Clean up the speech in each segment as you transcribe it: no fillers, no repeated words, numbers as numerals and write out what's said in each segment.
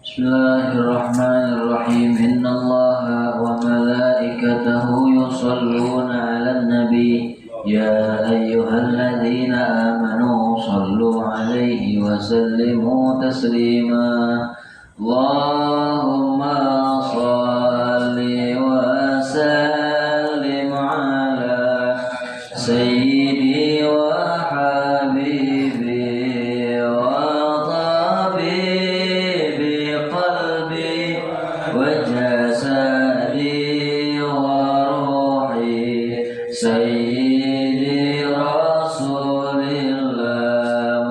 Bismillahirrahmanirrahim. Innallaha wa malaikatahu yusholluna 'alan nabi. Ya ayyuhalladzina amanu shallu 'alaihi wa sallimu taslima. Allahumma shalli wa sallim 'ala sayyidi wa habibi wa tabibi qalbi wa jasadi wa ruhi sayyidi rasulillah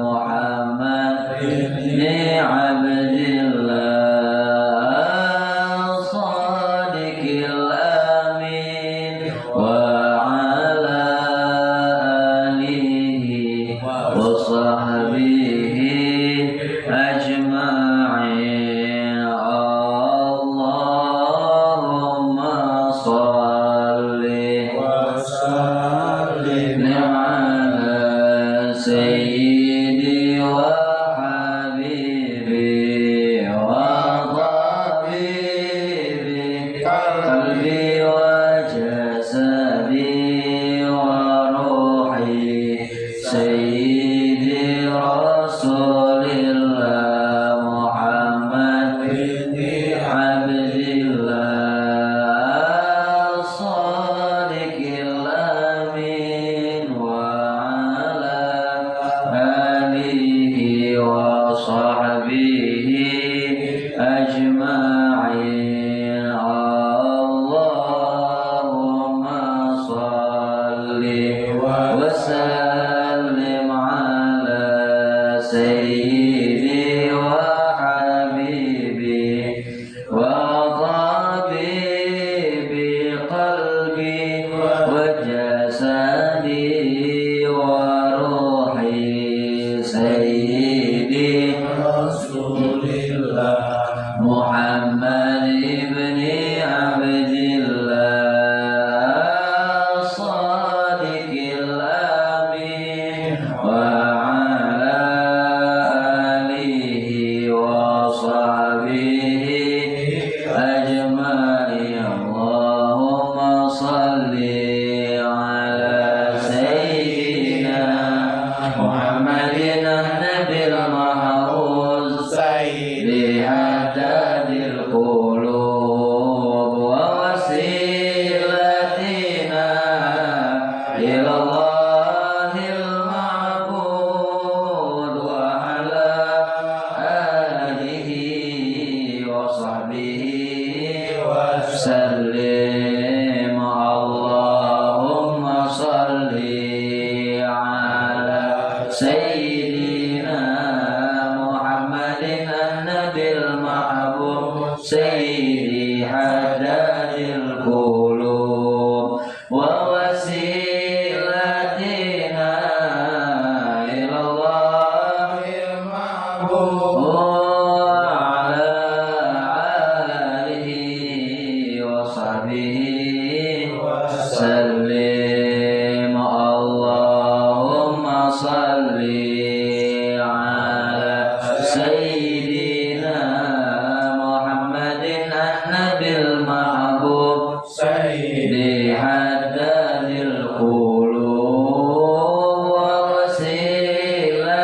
Muhammad ibni Abdillah as-sadiqil amin wa ala alihi wa sahbihi ajma'in. Allahumma shalli wa sallim ala sayyidi wa habibi wa tabibi qalbi wa jasadi wa ruhi sayyidi rasulillah Muhammad ibni Abdillah as-sadiqil amin wa ala alihi wa sahbihi ajma'in. Allahumma shalli wa sallim ala sayyidi wa habibi wa tabibi qalbi wa jasadi wa ruhi sayyidi rasulillah Muhammad ibni Abdillah as-sadiqil amin wa ala alihi wa sahbihi ajma'in. Allahumma salli ala sayyidina Muhammadin an-nabil mahfuz sayyidi hadadil qulub wa wasilatina ilallahil ma'bud wa ala alihi wa sahbihi wa sallim. Allahumma salli ala sayyidina Muhammadin an-nabil mahbub sayyidi hadadil qulub wa wasilatina ilallahil ma'bud wa ala alihi wa sahbihi wa sallim. Allahumma salli ala sayyidina Muhammadin an-nabil mahbub sayyidi hadadil qulub wa wasilatina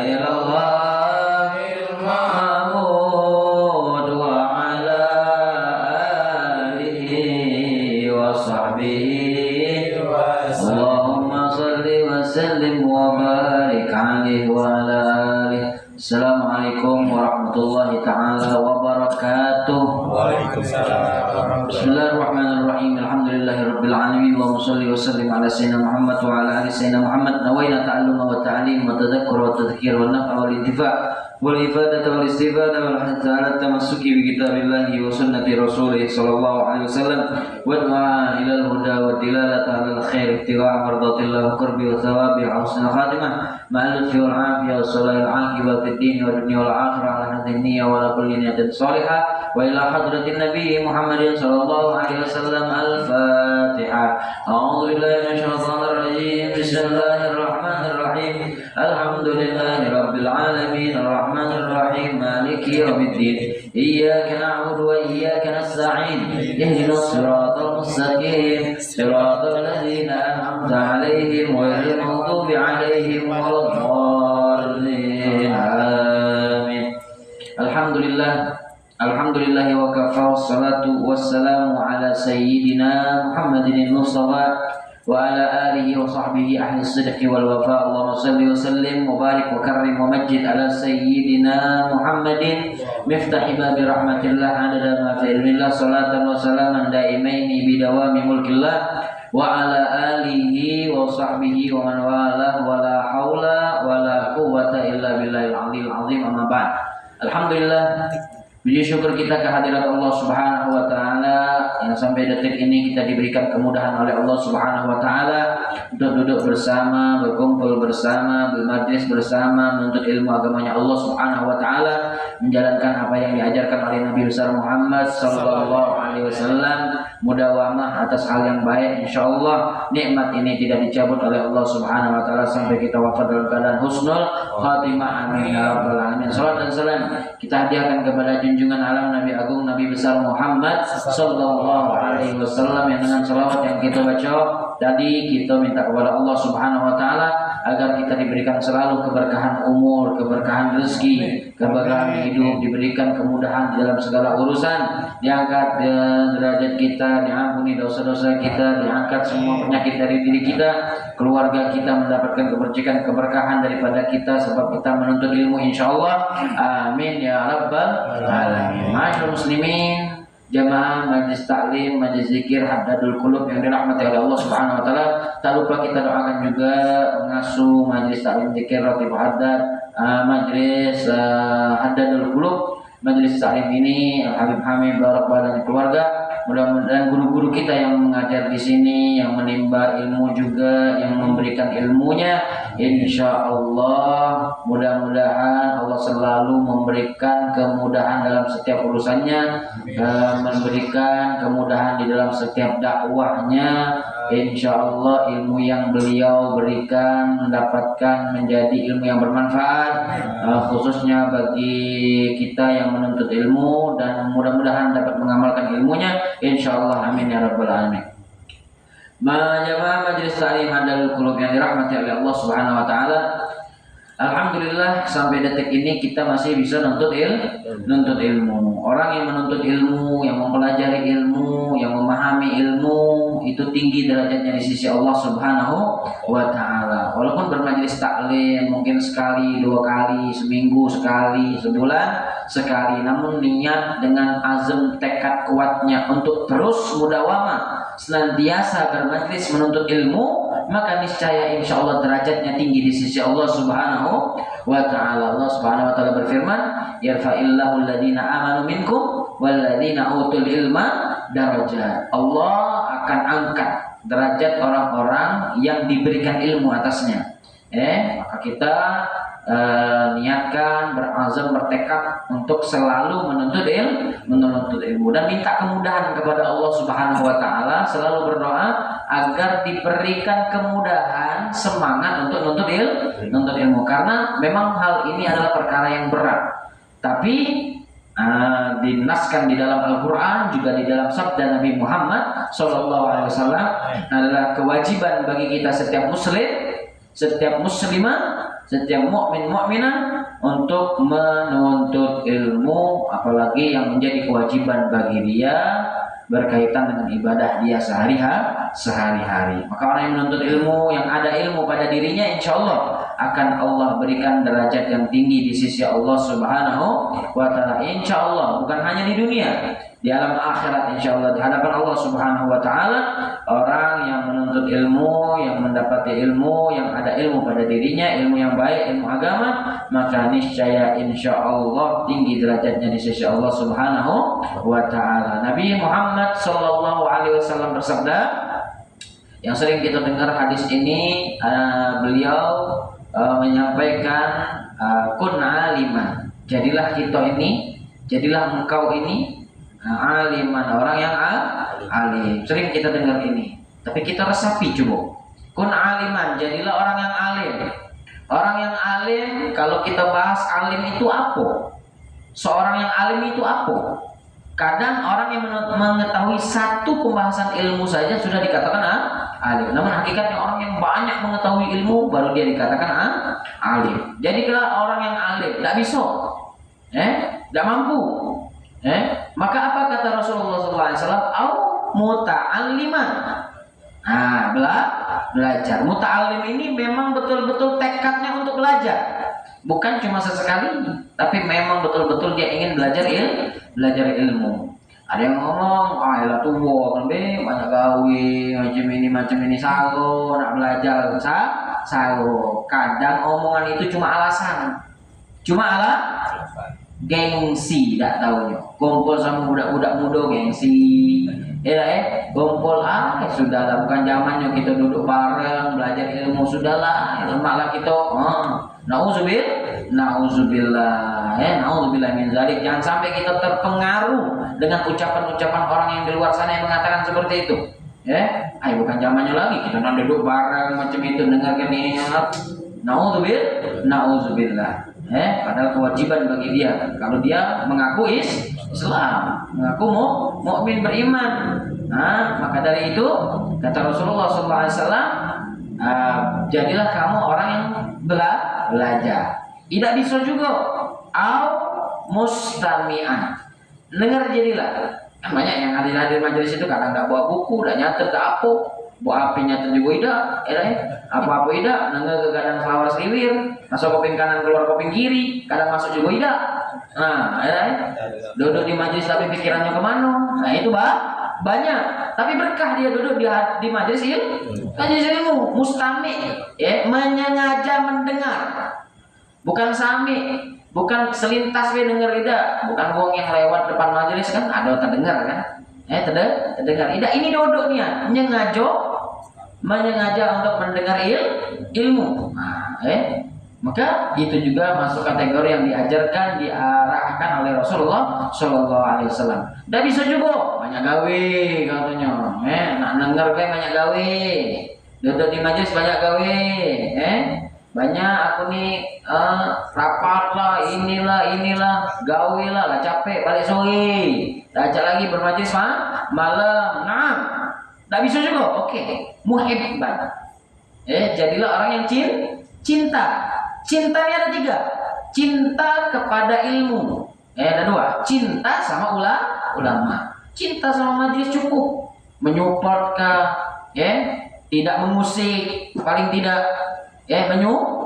ilallahil ma'bud wa ala alihi wa sahbihi Allahumma salli wa sallim wa barik alaihi wa ala alihi. Assalamualaikum warahmatullahi ta'ala wabarakatuh. Waalaikumsalam. Bismillahirrahmanirrahim. Alhamdulillahi rabbil alamin. Allahumma shalli wa sallim ala sayyidina Muhammad wa ala ali sayyidina Muhammad. Nawaina ta'alluma wa ta'lim wa tadhakkur wa tadhkir wa naf'a wal intifa' wal ifadata wal istifada wal hatta ala tamassuki bi kitabillahi wa sunnati rasulih sallallahu alaihi wasallam wa du'a ila al-huda wa dilalata ala al-khair ittiba'a mardatillah wa qurbi wa thawabi wa husnul khatimah ma'al lutfi wal afiyah wa salahil aqibah fid din wa dunya wal akhirah ala hadhihi niyyah wa ala kulli niyatin salihah wa ila hadratin nabiy Muhammadin sallallahu alaihi wasallam. Al-Fatihah. A'udzu billahi minasy syaithanir rajim. Bismillahirrahmanirrahim. Alhamdulillahi rabbil العالمين الرحمن الرحيم مالك يوم الدين إياك نعبد وإياك نستعين اهدنا الصراط المستقيم صراط الذين أنعمت عليهم غير المغضوب عليهم ولا الضالين آمين. Alhamdulillah wa kafa wassalatu wassalamu ala sayyidina Muhammadin Mustafa wa ala alihi wa sahbihi ahli sidqi wal wafa. Allahumma salli wa sallim wa barik wa karrim wa majid ala sayyidina Muhammadin miftahi babi rahmatillah adada ma fi ilmillah salatan wa salaman daimaini bidawami mulkillah wa ala alihi wa sahbihi wa man walah wa la hawla wa la quwwata illa billahil aliyil azim. Amma ba'd. Alhamdulillah, puji syukur kita kehadirat Allah Subhanahu wa taala yang sampai detik ini kita diberikan kemudahan oleh Allah Subhanahu wa taala untuk duduk bersama, berkumpul bersama, bermajlis bersama, menuntut ilmu agamanya Allah Subhanahu wa taala, menjalankan apa yang diajarkan oleh Nabi besar Muhammad sallallahu alaihi wasallam, mudawamah atas hal yang baik. Insyaallah nikmat ini tidak dicabut oleh Allah Subhanahu wa taala sampai kita wafat dalam keadaan husnul khatimah. Amin ya rabbal alamin. Salawat dan salam kita hadiahkan kepada junjungan alam Nabi agung Nabi besar Muhammad sallallahu alaihi wasallam, yang dengan salawat yang kita baca tadi kita minta kepada Allah Subhanahu wa taala agar kita diberikan selalu keberkahan umur, keberkahan rezeki, keberkahan hidup, diberikan kemudahan di dalam segala urusan, diangkat derajat kita, diampuni dosa-dosa kita, diangkat semua penyakit dari diri kita, keluarga kita mendapatkan keberkahan daripada kita sebab kita menuntut ilmu insyaallah. Amin ya rabbal alamin. Ma'asyiral muslimin, jamaah majlis taklim, majlis zikir Haddadul Qulub yang dirahmati oleh Allah Subhanahu wa taala. Tak lupa kita doakan juga pengasuh majlis taklim zikir Ratib Haddad, majlis Haddadul Qulub. Majlis taklim ini Habib Hamid Barak dan keluarga, mudah-mudahan guru-guru kita yang mengajar di sini, yang menimba ilmu juga, yang memberikan ilmunya, insya Allah mudah-mudahan Allah selalu memberikan kemudahan dalam setiap urusannya, memberikan kemudahan di dalam setiap dakwahnya. Insya Allah ilmu yang beliau berikan mendapatkan menjadi ilmu yang bermanfaat, khususnya bagi kita yang menuntut ilmu, dan mudah-mudahan dapat mengamalkan ilmunya insya Allah. Amin ya rabbal alamin. Jamaah majlis taklim Haddadul Qulub yang dirahmati oleh Allah Subhanahu wa taala, alhamdulillah sampai detik ini kita masih bisa nuntut ilmu. Orang yang menuntut ilmu, yang mempelajari ilmu, yang memahami ilmu, itu tinggi derajatnya di sisi Allah Subhanahu wa taala. Walaupun bermajlis taklim mungkin sekali, dua kali, seminggu sekali, sebulan sekali, namun niat dengan azam tekad kuatnya untuk terus mudawamah senantiasa bermajlis menuntut ilmu, maka niscaya insya Allah derajatnya tinggi di sisi Allah Subhanahu wa taala. Allah Subhanahu wa taala berfirman, yarfa'illahu alladhina amanu minkum walladhina utul ilma darajat. Allah akan angkat derajat orang-orang yang diberikan ilmu atasnya. Maka kita niatkan, berazam, bertekad untuk selalu menuntut ilmu dan minta kemudahan kepada Allah Subhanahu wa taala, selalu berdoa agar diberikan kemudahan, semangat untuk nuntut ilmu, karena memang hal ini adalah perkara yang berat. Tapi dinaskan di dalam Al-Quran, juga di dalam sabda Nabi Muhammad SAW adalah kewajiban bagi kita setiap muslim, setiap muslimah, setiap mukminah untuk menuntut ilmu, apalagi yang menjadi kewajiban bagi dia berkaitan dengan ibadah dia sehari-hari. Maka orang yang menuntut ilmu, yang ada ilmu pada dirinya, insya Allah akan Allah berikan derajat yang tinggi di sisi Allah Subhanahu wa taala. Insya Allah, bukan hanya di dunia, di alam akhirat insya Allah, di hadapan Allah Subhanahu wa taala, orang yang menuntut ilmu, yang mendapati ilmu, yang ada ilmu pada dirinya, ilmu yang baik, ilmu agama, maka niscaya insya Allah tinggi derajatnya di sisi Allah Subhanahu wa taala. Nabi Muhammad sallallahu alaihi wasallam bersabda, yang sering kita dengar hadis ini, beliau menyampaikan, kun aliman, jadilah kita ini, jadilah engkau ini aliman, orang yang alim. Sering kita dengar ini, tapi kita resapi coba. Kun aliman, jadilah orang yang alim. Orang yang alim, kalau kita bahas alim itu apa? Seorang yang alim itu apa? Kadang orang yang mengetahui satu pembahasan ilmu saja sudah dikatakan alim. Namun hakikatnya orang yang banyak mengetahui ilmu baru dia dikatakan alim. Jadi kalau orang yang alim tidak bisa, tidak mampu, maka apa kata Rasulullah SAW? Au muta'alliman. Nah, belajar. Muta'allim ini memang betul-betul tekadnya untuk belajar. Bukan cuma sesekali, tapi memang betul-betul dia ingin belajar ilmu. Ada yang ngomong, elah tua, kan banyak gawe, macam ini salo, nak belajar salo. Kadang omongan itu cuma alasan, gengsi, tak tahunya. Kumpul sama budak-budak muda gengsi, kumpul sudahlah, bukan zamannya kita duduk bareng belajar ilmu, sudahlah, lemaklah kita. Nauzubillah, nauzubillah min zalik. Jangan sampai kita terpengaruh dengan ucapan-ucapan orang yang di luar sana yang mengatakan seperti itu. Bukan zamannya lagi kita duduk bareng macam itu, dengarkan ini. Nauzubillah. Padahal kewajiban bagi dia kalau dia mengaku Islam, mengaku mukmin beriman. Maka dari itu kata Rasulullah SAW, jadilah kamu orang yang belajar. Tidak bisa juga au mustami'an, dengar jadilah. Banyak yang hadir majelis itu kadang tak bawa buku, tak nyatet, tak apa, bawa api nyatet juga tidak, apa-apa tidak, dengar ke kadang selawar seliwir, masuk kuping kanan keluar kuping kiri, kadang masuk juga tidak. Duduk di majelis tapi pikirannya kemana? Itu banyak, tapi berkah dia duduk di majelis ilmu, mustami, menyengaja mendengar. Bukan sami, bukan selintas dengar tidak, bukan wong yang lewat depan majelis kan ada terdengar kan, terdengar. Tidak, ini duduknya menyengaja untuk mendengar ilmu. Maka itu juga masuk kategori yang diajarkan, diarahkan oleh Rasulullah Shallallahu Alaihi Wasallam. Tidak bisa juga banyak gawe katanya, nak dengar banyak gawe, duduk di majelis banyak gawe, banyak aku nih rapat lah, inilah gawe lah capek balik sore, ajak lagi bermajlis malam. Tak bisa juga. Oke, muhibban. Jadilah orang yang cinta. Cintanya ada 3. Cinta kepada ilmu. Ada 2. Cinta sama ulama. Cinta sama majelis cukup. Menyupport tidak mengusik, paling tidak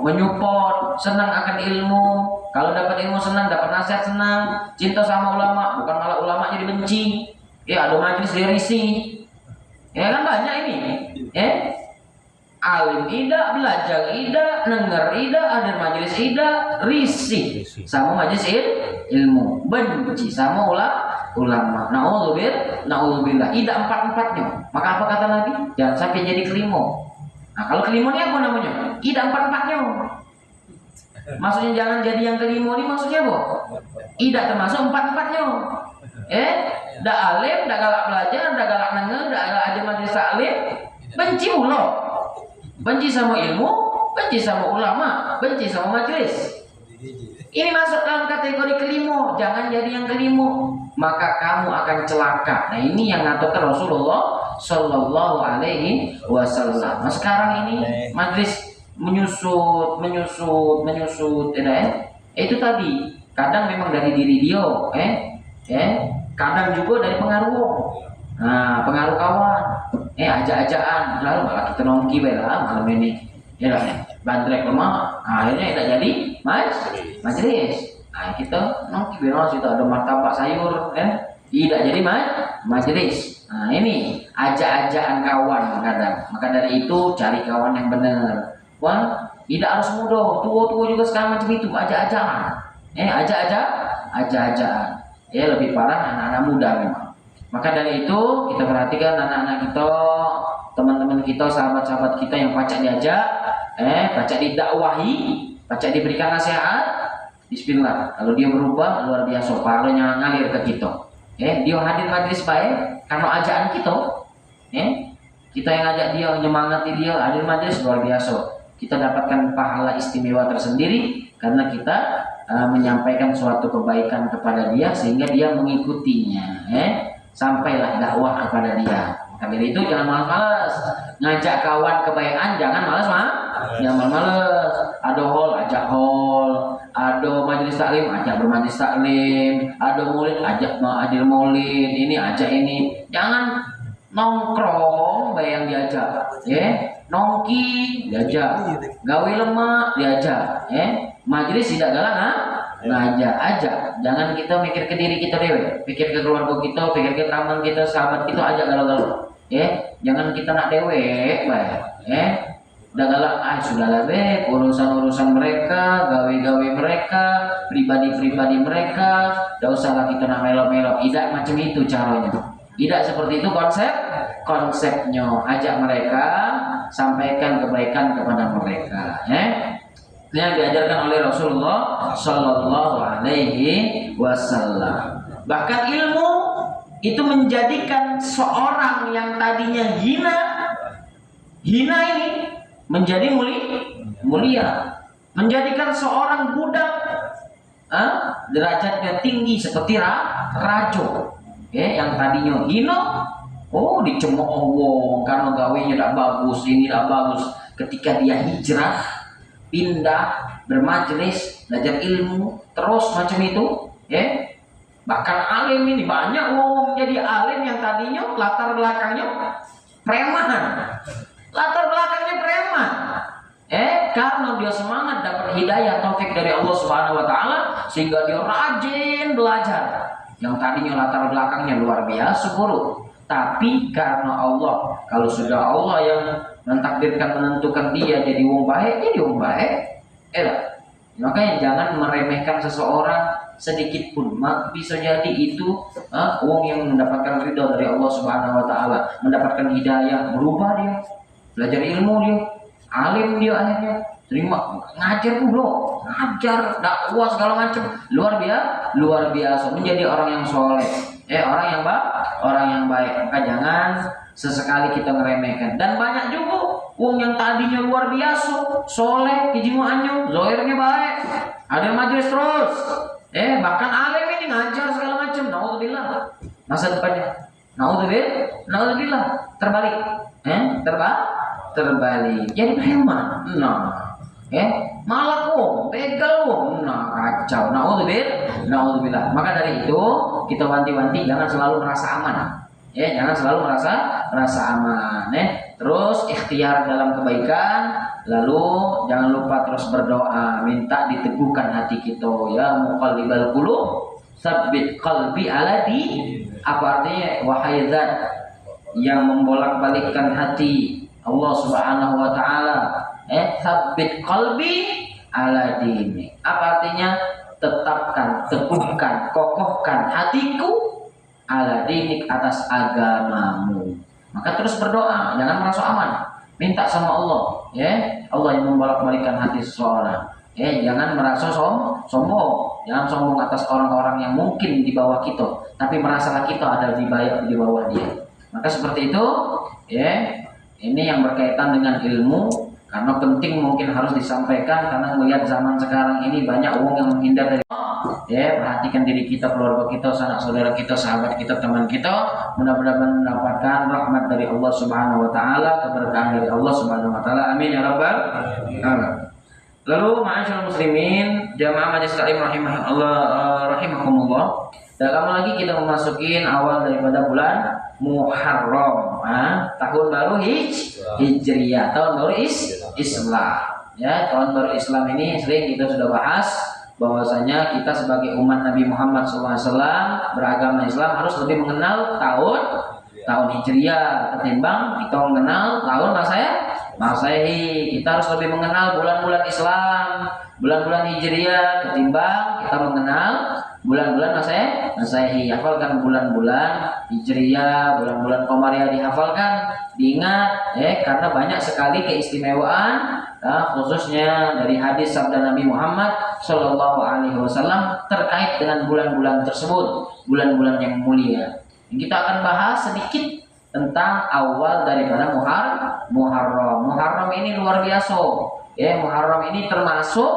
menyupport, senang akan ilmu. Kalau dapat ilmu senang, dapat nasihat senang. Cinta sama ulama, bukan malah ulama jadi benci. Ada majelis dia risih. Kan banyak ini. Alim ida, belajar ida, denger ida, hadir majelis ida, risih sama majelis ilmu, benci sama ulama. Naudzubillah. Ida 4-4-nya. Maka apa kata Nabi? Jangan sampai jadi kelimo. Kalau kelimo ini apa namanya? Ida 4-4-nya. Maksudnya jangan jadi yang kelimo ini maksudnya apa? Ida termasuk 4-4-nya. Dak alim, dak galak belajar, dak galak denger, dak galak ajar majelis alim, benci ulo. Benci sama ilmu, benci sama ulama, benci sama majelis. Ini masuk dalam kategori kelimo. Jangan jadi yang kelimo, maka kamu akan celaka. Nah, ini yang ngaturkan Rasulullah Shallallahu Alaihi Wasallam. Nah, sekarang ini majelis menyusut, itu tadi. Kadang memang dari diri dia, kadang juga dari pengaruh. Nah, pengaruh kawan, ajak-ajakan, lalu malah kita nongki malam ini, bandrek lemah, akhirnya tidak jadi majelis. Kita nongki situ ada martabak sayur, tidak jadi majelis. Nah, ini ajak-ajakan kawan kadang. Maka dari itu cari kawan yang benar. Tidak harus muda, tua juga sekarang macam itu, ajak-ajakan, ajak-ajakan. Lebih parah anak-anak muda memang. Maka dari itu kita perhatikan anak-anak kita, teman-teman kita, sahabat-sahabat kita yang pacak diajak, pacak didakwahi, pacak diberikan nasihat. Bismillah, kalau dia berubah luar biasa, pahalanya ngalir ke kita. Dia hadir majelis baik karena ajakan kita. Kita yang ajak dia, menyemangati dia, hadir majelis luar biasa. kita dapatkan pahala istimewa tersendiri karena kita menyampaikan suatu kebaikan kepada dia sehingga dia mengikutinya. Sampailah dakwah kepada dia. Maka dari itu jangan malas-malas ngajak kawan kebaikan, jangan jangan malas. Ada hall, ajak hall. Ada majelis taklim, ajak bermajelis taklim. Ada maulid, ajak hadir maulid. Ini ajak ini. Jangan nongkrong bayang diajak, nongki diajak, gawe lemak diajak, majelis tidak galak ngajak aja. Jangan kita mikir ke diri kita dewe, pikir ke keluarga kita, pikir ke teman kita, sahabat kita, ajak galau-galau. Jangan kita nak dewe, udah galak, sudahlah be, urusan-urusan mereka, gawe-gawe mereka, pribadi-pribadi mereka, tidak usahlah kita nak melok-melok. Tidak macam itu caranya. Tidak seperti itu konsepnya. Ajak mereka, sampaikan kebaikan kepada mereka. Ini yang diajarkan oleh Rasulullah Sallallahu Alaihi Wasallam. Bahkan ilmu itu menjadikan seorang yang tadinya hina ini menjadi mulia. Menjadikan seorang budak derajatnya tinggi seperti raja. Yang tadinya hina, dicemooh wong karena gawenya tidak bagus, ini tidak bagus. Ketika dia hijrah, pindah, bermajelis, belajar ilmu, terus macam itu, bahkan alim ini banyak wong jadi alim yang tadinya latar belakangnya preman, karena dia semangat dapat hidayah taufik dari Allah Subhanahu Wa Taala sehingga dia rajin belajar. Yang tadinya latar belakangnya luar biasa buruk, tapi karena Allah, kalau sudah Allah yang mentakdirkan menentukan dia jadi wong baik, jadi wong baik. Makanya jangan meremehkan seseorang sedikit pun. Bisa jadi itu wong yang mendapatkan ridho dari Allah Subhanahu Wa Taala, mendapatkan hidayah, berubah dia, belajar ilmu dia, alim dia akhirnya, terima ngajar dulu, ngajar dakwah segala macam, luar biasa menjadi orang yang soleh, orang yang baik. Maka jangan sesekali kita ngeremehkan. Dan banyak juga wong yang tadinya luar biasa, soleh, kejiwaannya, zahirnya baik, ada majelis terus, bahkan alim ini ngajar segala macam, naudzubillah, masa depannya, naudzubillah, terbalik, terbalik, jadi preman, malah begal kacau, naudzubillah. Maka dari itu kita wanti-wanti jangan selalu merasa aman, jangan selalu merasa aman, terus ikhtiar dalam kebaikan, lalu jangan lupa terus berdoa, minta diteguhkan hati kita, ya muqallibal qulub tsabbit qalbi ala di. Apa artinya? Wahai zat yang membolak-balikkan hati, Allah Subhanahu Wa Taala, tsabbit qalbi ala dini. Apa artinya? Tetapkan, teguhkan, kokohkan hatiku ala dinik, atas agamamu. Maka terus berdoa, jangan merasa aman, minta sama Allah, Allah yang membolak-balikkan hati seseorang. Jangan merasa sombong, jangan sombong atas orang-orang yang mungkin di bawah kita, tapi merasalah kita ada di bawah dia. Maka seperti itu, ini yang berkaitan dengan ilmu, karena penting mungkin harus disampaikan karena melihat zaman sekarang ini banyak orang yang menghindar dari perhatikan diri kita, keluarga kita, sanak saudara kita, sahabat kita, teman kita. Mudah-mudahan mendapatkan rahmat dari Allah Subhanahu Wa Taala, keberkahan dari Allah Subhanahu Wa Taala. Amin ya rabbal alamin. Lalu ma'asyiral muslimin, jamaah majelis taklim rahimakumullah. Tak lama lagi kita memasukin awal daripada bulan Muharram, tahun baru Hijriyah, tahun baru Islam. Tahun baru Islam ini sering kita sudah bahas bahwasanya kita sebagai umat Nabi Muhammad SAW beragama Islam harus lebih mengenal tahun Hijriyah ketimbang kita mengenal tahun Masehi. Kita harus lebih mengenal bulan-bulan Islam, bulan-bulan Hijriyah ketimbang kita mengenal bulan-bulan Masehi. Hafalkan bulan-bulan Hijriyah, bulan-bulan Qamariyah dihafalkan, diingat, karena banyak sekali keistimewaan, khususnya dari hadis sabda Nabi Muhammad Sallallahu Alaihi Wasallam terkait dengan bulan-bulan tersebut, bulan-bulan yang mulia. Kita akan bahas sedikit tentang awal daripada Muharram. Muharram ini luar biasa, Ya, Muharram ini termasuk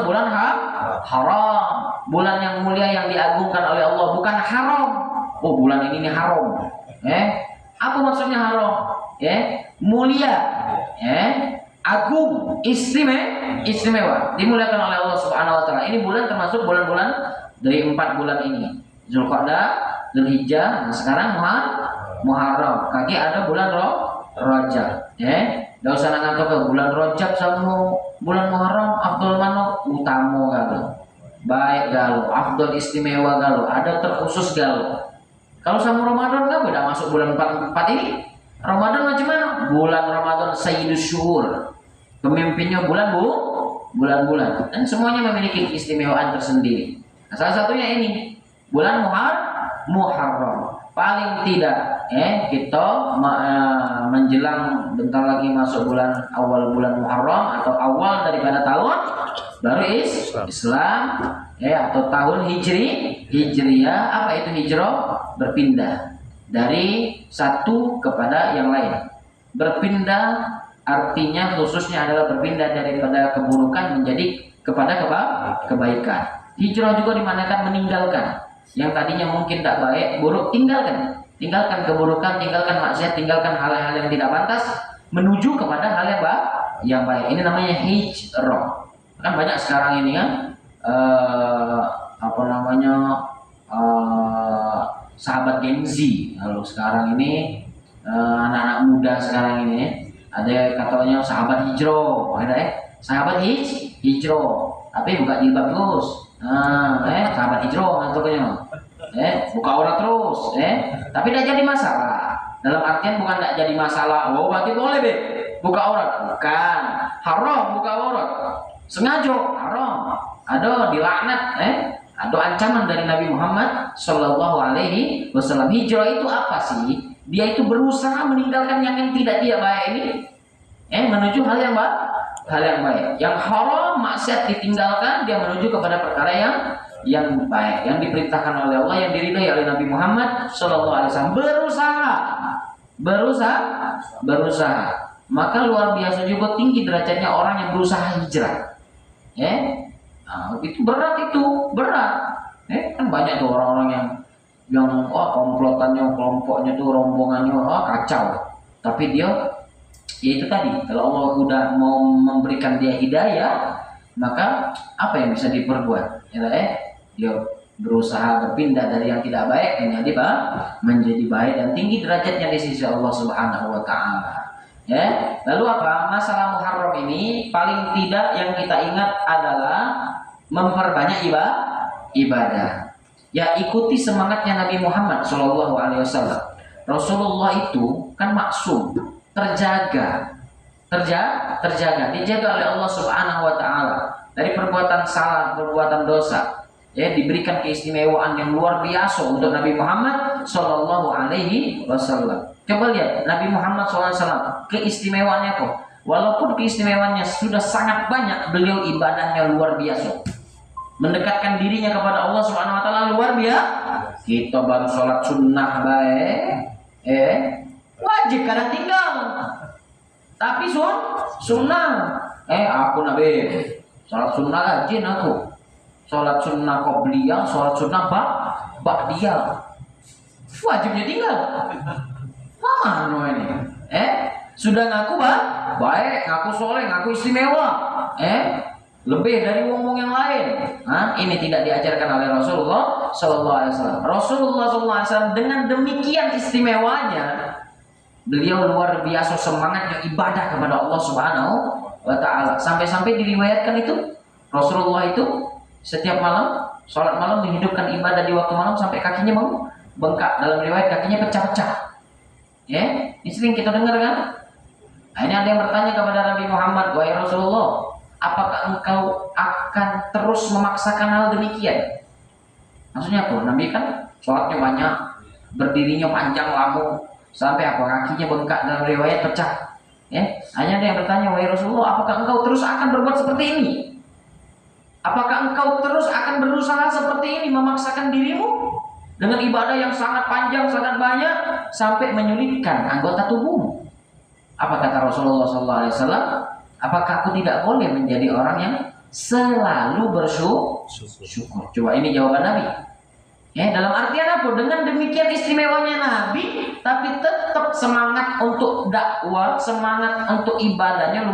bulan haram, bulan yang mulia yang diagungkan oleh Allah, bukan haram. Oh, bulan ini haram. Apa maksudnya haram? Mulia, agung, istimewa, dimuliakan oleh Allah Subhanahu wa taala. Ini bulan termasuk bulan-bulan dari 4 bulan ini. Zulqa'dah, Dzulhijjah, nah sekarang Muharram. Kaki ada bulan Rajab, Nggak usah ngantuk ke bulan Rajab sama bulan Muharram afdol mana utama galau. Baik galau, afdol istimewa galau, ada terkhusus galau. Kalau sama Ramadan enggak beda masuk bulan 4 ini. Ramadan macam mana? Bulan Ramadan Sayyidus Syuhur. Pemimpinnya bulan-bulan. Dan semuanya memiliki keistimewaan tersendiri. Nah, salah satunya ini bulan Muharram. Paling tidak kita menjelang bentar lagi masuk awal bulan Muharram atau awal daripada tahun baru Islam atau tahun Hijriyah. Apa itu hijrah? Berpindah dari satu kepada yang lain. Berpindah artinya khususnya adalah berpindah daripada keburukan menjadi kepada kebaikan. Hijrah juga dimanakan meninggalkan yang tadinya mungkin tidak baik, buruk, tinggalkan keburukan, tinggalkan maksiat, tinggalkan hal-hal yang tidak pantas, menuju kepada hal yang baik. Ini namanya hijrah. Kan banyak sekarang ini kan sahabat Gen Z. Kalau sekarang ini anak-anak muda sekarang ini ada katanya sahabat hijrah, sahabat hijrah, tapi buka jilbab terus. Sahabat hijrah nantinya. Buka aurat terus, tapi tidak jadi masalah. Dalam artian bukan tidak jadi masalah. Oh, berarti boleh buka aurat? Bukan, haram buka aurat. Sengaja haram. Ada dilaknat, ada ancaman dari Nabi Muhammad Shallallahu Alaihi Wasallam. Hijrah itu apa sih? Dia itu berusaha meninggalkan yang tidak baik ini, menuju hal yang baik. Yang haram, maksiat ditinggalkan, dia menuju kepada perkara yang baik, yang diperintahkan oleh Allah, yang diridhai oleh Nabi Muhammad Shallallahu Alaihi Wasallam. Berusaha. Maka luar biasa juga tinggi derajatnya orang yang berusaha hijrah. Itu berat. Kan banyak tuh orang-orang yang komplotannya, kelompoknya tuh, rombongannya kacau. Tapi dia itu tadi, kalau Allah udah mau memberikan dia hidayah, maka apa yang bisa diperbuat? Dia berusaha berpindah dari yang tidak baik menjadi baik dan tinggi derajatnya di sisi Allah Subhanahu wa taala. Lalu apa? Masalah Muharram ini paling tidak yang kita ingat adalah memperbanyak ibadah. Ya, ikuti semangatnya Nabi Muhammad Shallallahu Alaihi Wasallam. Rasulullah itu kan maksum, terjaga, dijaga oleh Allah Subhanahu Wa Taala dari perbuatan salah, perbuatan dosa. Diberikan keistimewaan yang luar biasa untuk Nabi Muhammad Shallallahu Alaihi Wasallam. Coba lihat Nabi Muhammad SAW, keistimewaannya kok. Walaupun keistimewaannya sudah sangat banyak, beliau ibadahnya luar biasa. Mendekatkan dirinya kepada Allah Subhanahu Wa Taala luar biasa. Kita baru sholat sunnah wajib kadang tinggal. Tapi sunnah. Aku Nabi sholat sunnah rajin aku. Sholat sunnah qobliyah, sholat sunnah ba'diyah. Wajibnya tinggal. Mana ini? Sudah ngaku baik, ngaku soleh, ngaku istimewa. Lebih dari wong-wong yang lain. Ini tidak diajarkan oleh Rasulullah Sallallahu Alaihi Wasallam. Rasulullah Sallallahu Alaihi Wasallam dengan demikian istimewanya, beliau luar biasa semangatnya ibadah kepada Allah Subhanahu Wa Taala. Sampai-sampai diriwayatkan itu Rasulullah itu setiap malam sholat malam menghidupkan ibadah di waktu malam sampai kakinya bengkak. Dalam riwayat kakinya pecah-pecah. Ini sering kita dengar kan? Ini ada yang bertanya kepada Nabi Muhammad, wahai Rasulullah, apakah engkau akan terus memaksakan hal demikian? Maksudnya apa? Nabi kan sholatnya banyak, berdirinya panjang lama, sampai apa kakinya bengkak, dalam riwayat pecah. Hanya ada yang bertanya, wahai Rasulullah, apakah engkau terus akan berbuat seperti ini? Apakah engkau terus akan berusaha seperti ini, memaksakan dirimu dengan ibadah yang sangat panjang, sangat banyak, sampai menyulitkan anggota tubuhmu? Apa kata Rasulullah SAW? Apakah aku tidak boleh menjadi orang yang selalu bersyukur? Coba ini jawaban Nabi. Ya, dalam artian apa? Dengan demikian istimewanya Nabi, tapi tetap semangat untuk dakwah, semangat untuk ibadahnya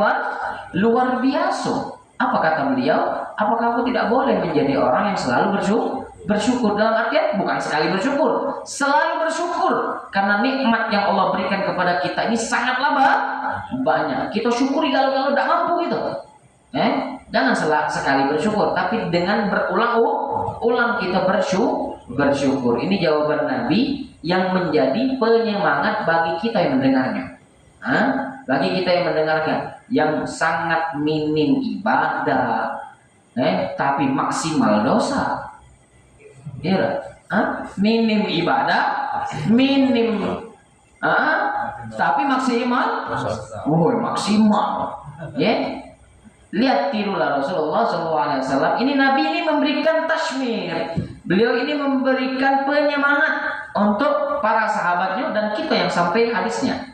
luar biasa. Apa kata beliau? Apakah aku tidak boleh menjadi orang yang selalu bersyukur? Dalam artian bukan sekali bersyukur, selalu bersyukur karena nikmat yang Allah berikan kepada kita ini sangatlah banyak. Kita syukuri kalau tidak mampu gitu. Jangan sekali bersyukur, tapi dengan berulang-ulang kita bersyukur. Ini jawaban Nabi yang menjadi penyemangat bagi kita yang mendengarnya. Bagi kita yang mendengarkan, yang sangat minim ibadah, tapi maksimal dosa. Ya, minim ibadah, minim, tapi maksimal, maksimal. Ya, lihat tirulah Rasulullah SAW. Ini Nabi ini memberikan tashmir. Beliau ini memberikan penyemangat untuk para sahabatnya dan kita yang sampai hadisnya.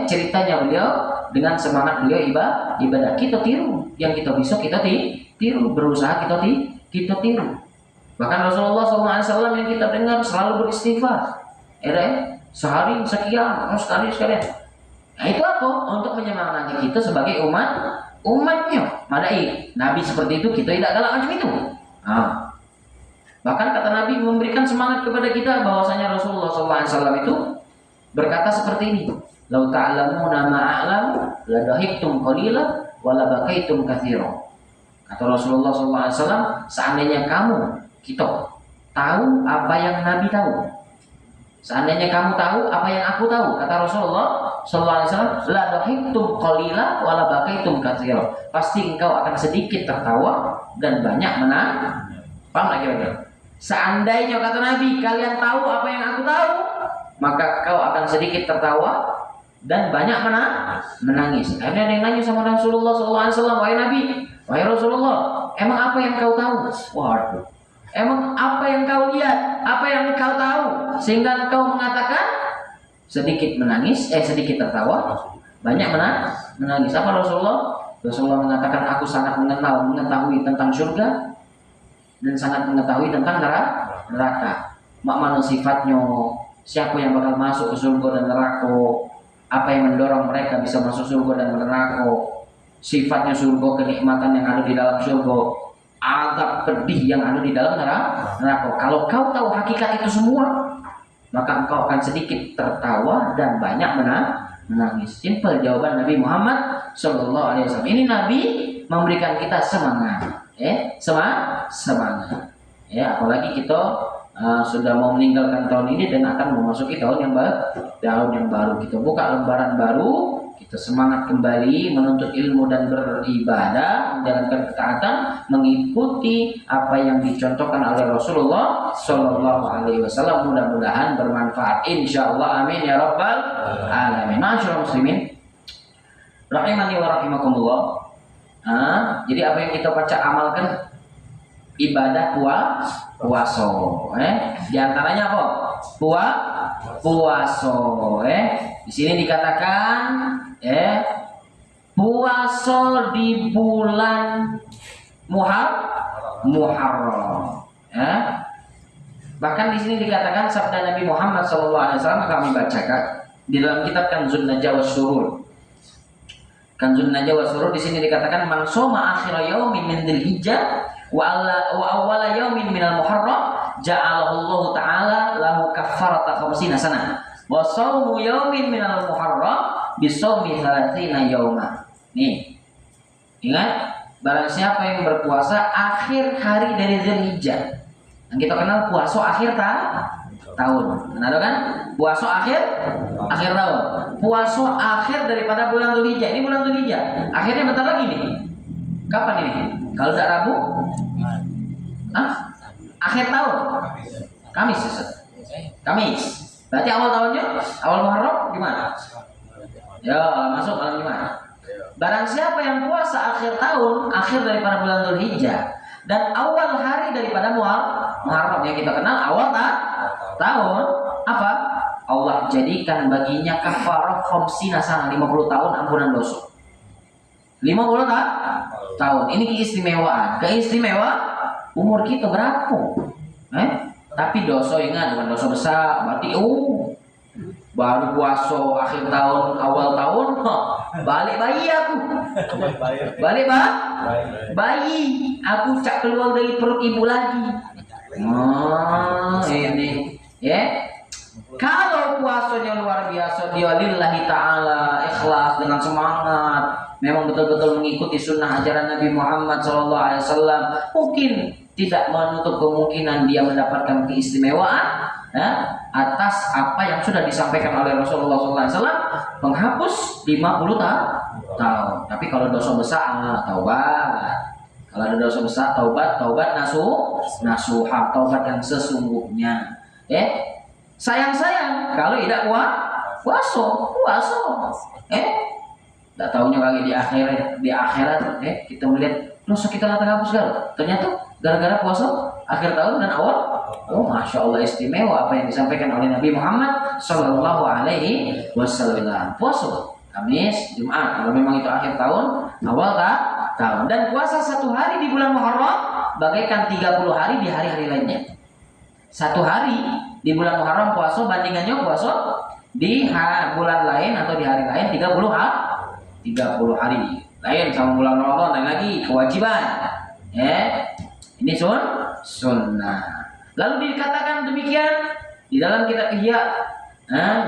Ceritanya beliau dengan semangat beliau ibadah, kita tiru. Yang kita bisa kita tiru, berusaha kita tiru. Bahkan Rasulullah SAW yang kita dengar selalu beristighfar. Sehari sekian, sekalian. Nah itu apa? Untuk menyemangati kita sebagai umatnya. Madai Nabi seperti itu, kita tidak galak macam itu. Bahkan kata Nabi memberikan semangat kepada kita bahwasanya Rasulullah SAW itu berkata seperti ini. Lau ta'lamuna ma'a'lamu la dahiktum qalila wa la bakaitum katsira. Kata Rasulullah SAW, seandainya kita tahu apa yang Nabi tahu, seandainya kamu tahu apa yang aku tahu, kata Rasulullah SAW, la dahiktum qalila wa la bakaitum katsira. Pasti engkau akan sedikit tertawa dan banyak menangis. Paham lagi kira-kira? Seandainya kata Nabi kalian tahu apa yang aku tahu, maka kau akan sedikit tertawa dan banyak menangis. Akhirnya ada yang nanya sama Rasulullah SAW, wahai Nabi, wahai Rasulullah, emang apa yang kau tahu? Waduh, emang apa yang kau lihat? Apa yang kau tahu sehingga kau mengatakan sedikit menangis, sedikit tertawa, banyak menangis? Apa Rasulullah? Rasulullah mengatakan, aku sangat mengetahui tentang surga dan sangat mengetahui tentang neraka. Mana sifatnya, siapa yang bakal masuk ke surga dan neraka, apa yang mendorong mereka bisa masuk surga dan neraka, sifatnya surga, kenikmatan yang ada di dalam surga, azab pedih yang ada di dalam neraka. Kalau kau tahu hakikat itu semua, maka engkau akan sedikit tertawa dan banyak menangis. Simple jawaban Nabi Muhammad SAW. Ini Nabi memberikan kita semangat, semangat. Apalagi kita sudah mau meninggalkan tahun ini dan akan memasuki tahun yang baru. Kita buka lembaran baru, kita semangat kembali menuntut ilmu dan beribadah, menjalankan ketaatan, mengikuti apa yang dicontohkan oleh Rasulullah SAW. Mudah-mudahan bermanfaat, insyaallah, amin ya rabbal alamin. Masyaallah muslimin rahimani wa rahimakumullah. Jadi apa yang kita baca amalkan ibadah puasa. Di antaranya apa? Puasa. Di sini dikatakan puasa di bulan Muharram. Bahkan di sini dikatakan sabda Nabi Muhammad SAW, kami bacakan di dalam kitab Kanzun Najwa Surur. Kanzun Najwa Surur di sini dikatakan, man shoma akhir yaumin min Dzulhijjah wa awwala yaumin minal Muharram ja'alahu Allah Ta'ala lahu kaffarata 50 sanah wa shaumu yaumin minal Muharram bi shaumi 30 yauma. Nih, ingat, barang siapa yang berpuasa akhir hari dari Dzulhijjah, yang kita kenal puasa akhir tahun. Benar kan? Puasa akhir tahun. Puasa akhir daripada bulan Dzulhijjah. Ini bulan Dzulhijjah. Akhirnya bentar lagi nih. Kapan ini? Kalau tidak Rabu? Akhir tahun. Kamis. Kamis. Berarti awal tahunnya, awal Muharram gimana? Ya, masuk malam gimana? Barang siapa yang puasa akhir tahun, akhir daripada bulan Dzulhijjah, dan awal hari daripada Muharram yang kita kenal awal tahun, apa? Allah jadikan baginya kafarah khamsina sana, 50 tahun ampunan dosa. 50 tahun. Ini keistimewaan. Umur kita berapa? Tapi dosa ingat bukan dosa besar. Berarti baru puasa akhir tahun, awal tahun, balik bayi aku. Balik bayi. Aku cak keluar dari perut ibu lagi. Ini ya. Kalau puasanya luar biasa, dia lillahi ta'ala, ikhlas dengan semangat, memang betul-betul mengikuti sunnah ajaran Nabi Muhammad SAW, mungkin tidak menutup kemungkinan dia mendapatkan keistimewaan atas apa yang sudah disampaikan oleh Rasulullah SAW, menghapus 50 tahun. Tapi kalau dosa besar, taubat. Kalau ada dosa besar, taubat nasuha, taubat yang sesungguhnya. Sayang kalau tidak puasa. Tak tahunya lagi di akhirat kita melihat dosa kita terhapus ternyata gara-gara puasa akhir tahun dan awal. Masya Allah, istimewa apa yang disampaikan oleh Nabi Muhammad Sallallahu Alaihi Wasallam. Puasa Kamis, Jumat, kalau memang itu akhir tahun, awal tahun, dan puasa 1 hari di bulan Muharram bagaikan 30 hari di hari-hari lainnya. 1 hari di bulan Muharram puasa bandingannya puasa di bulan lain atau di hari lain 30 hari lain sama bulan Ramadan, dan lagi kewajiban. Ini sunnah. Lalu dikatakan demikian di dalam kitab Ihya,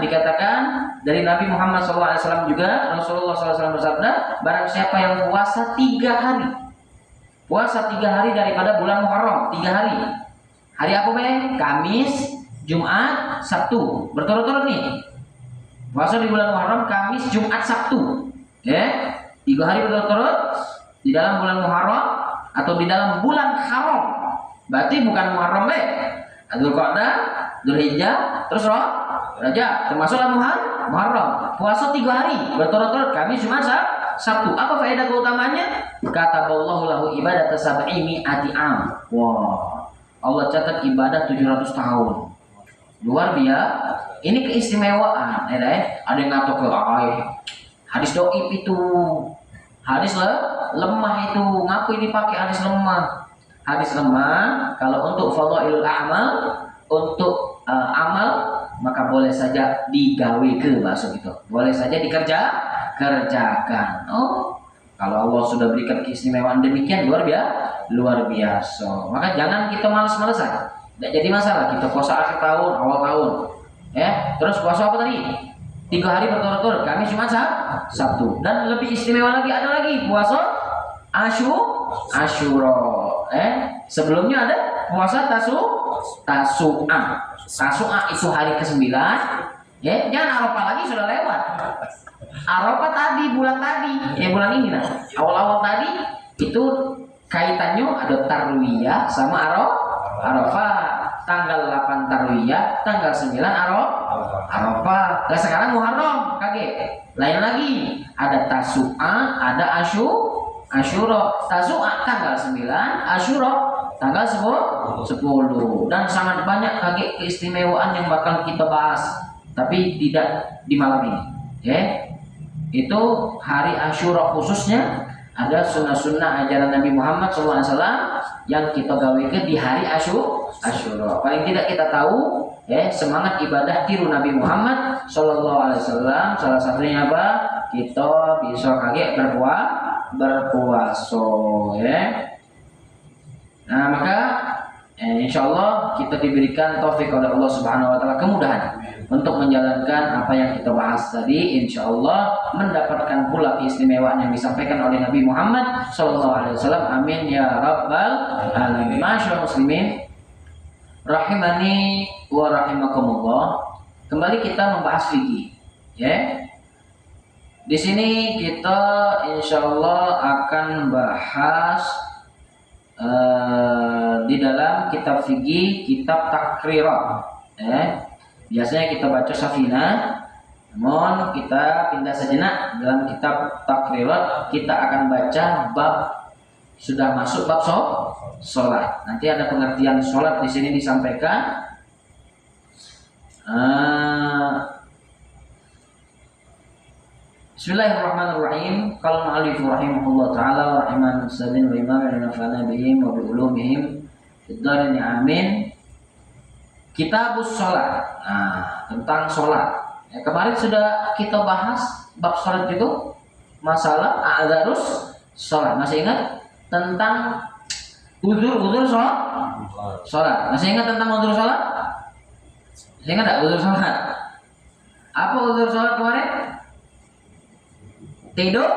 dikatakan dari Nabi Muhammad SAW juga, Rasulullah SAW bersabda, barang siapa yang puasa 3 hari, puasa 3 hari daripada bulan Muharram, 3 hari. Hari apa Kamis, Jumat, Sabtu, berturut-turut nih. Puasa di bulan Muharram, Kamis, Jumat, Sabtu. 3 hari berturut-turut di dalam bulan Muharram atau di dalam bulan haram. Berarti bukan Muharram Dzulqa'dah, Dzulhijjah, terus Rajab, termasuklah Muharram. Puasa 3 hari berturut-turut, Kamis, Jumat, Sabtu. Apa faedah keutamanya? Kataballahu lahu ibadat sab'i mi'ati am. Allah catat ibadah 700 tahun. Luar biasa. Ini keistimewaan. Ada yang ngatok ke hadis doib itu. Hadis lemah itu. Ngaku ini pakai hadis lemah. Hadis lemah kalau untuk fadhailul a'mal, untuk amal, maka boleh saja digawe ke masuk itu. Boleh saja kerjakan. Kalau Allah sudah berikan keistimewaan demikian luar biasa. Maka jangan kita malas-malasan. Tidak jadi masalah kita puasa akhir tahun, awal tahun. Terus puasa apa tadi? 3 hari berturut-turut, Kamis, Jumat, Sabtu. Dan lebih istimewa lagi ada lagi puasa Asyura. Sebelumnya ada puasa Tasu'a. Tasu'a itu hari ke-9. Jangan Arafah lagi, sudah lewat. Arafah tadi, bulan ini awal-awal tadi itu kaitannya ada tarwiyah sama Arafah. Tanggal 8 tarwiyah, tanggal 9 Arafah. Nah sekarang Muharram, kaget. Lain lagi, ada Tasu'a, ada Asyura. Tasu'a tanggal 9, Asyura tanggal 10. Dan sangat banyak kaget keistimewaan yang bakal kita bahas, tapi tidak di malam ini. Itu hari Asyura khususnya ada sunnah-sunnah ajaran Nabi Muhammad SAW yang kita gawekan di hari Asyura. Paling tidak kita tahu semangat ibadah tiru Nabi Muhammad SAW. Salah satunya apa? Kita bisa kaget berpuasa. Nah maka insya Allah kita diberikan taufik oleh Allah Subhanahu Wa Taala kemudahan untuk menjalankan apa yang kita bahas tadi. Insya Allah mendapatkan pula keistimewaan yang disampaikan oleh Nabi Muhammad SAW. Amin ya Rabbal Alamin. Masyaallah muslimin, rahimani wa rahimakumullah. Kembali kita membahas fikih. Di sini kita insya Allah akan bahas di dalam kitab fikih, kitab takrirat. Biasanya kita baca Safinah, namun kita pindah sejenak dalam kitab takrirat. Kita akan baca bab, sudah masuk bab sholat. Nanti ada pengertian sholat di sini disampaikan. Bismillahirrahmanirrahim. Qala al-mu'allif rahimahullah taala wa rahiman muslimin wa imam wa nafa'ana bihim wa bi ulumihim fid dharin amin. Kitabus shalah. Nah, tentang salat. Ya, kemarin sudah kita bahas bab salat juga, masalah a'dzarus salat. Masih ingat tentang uzur salat? Masih ingat tentang uzur salat? Masih ingat enggak uzur salat? Apa uzur salat kemarin? Tidur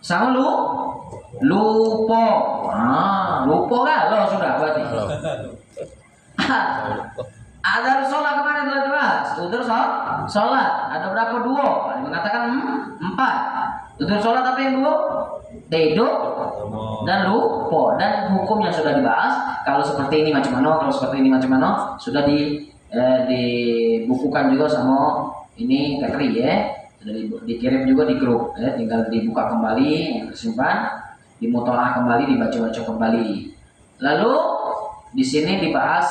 sama lupa. Lupa kan lo sudah berarti. Ada sholat kemarin telah dibahas. Udzur sholat ada berapa? Dua. Mengatakan 4. Udzur sholat apa yang 2? Tidur dan lupa. Dan hukumnya sudah dibahas. Kalau seperti ini macam mana? Kalau seperti ini macam mana? Sudah dibukukan juga sama ini Katri ya. Sudah dikirim juga di grup ya. Tinggal dibuka kembali, tersimpan, dimutolaah kembali, dibaca-baca kembali. Lalu di sini dibahas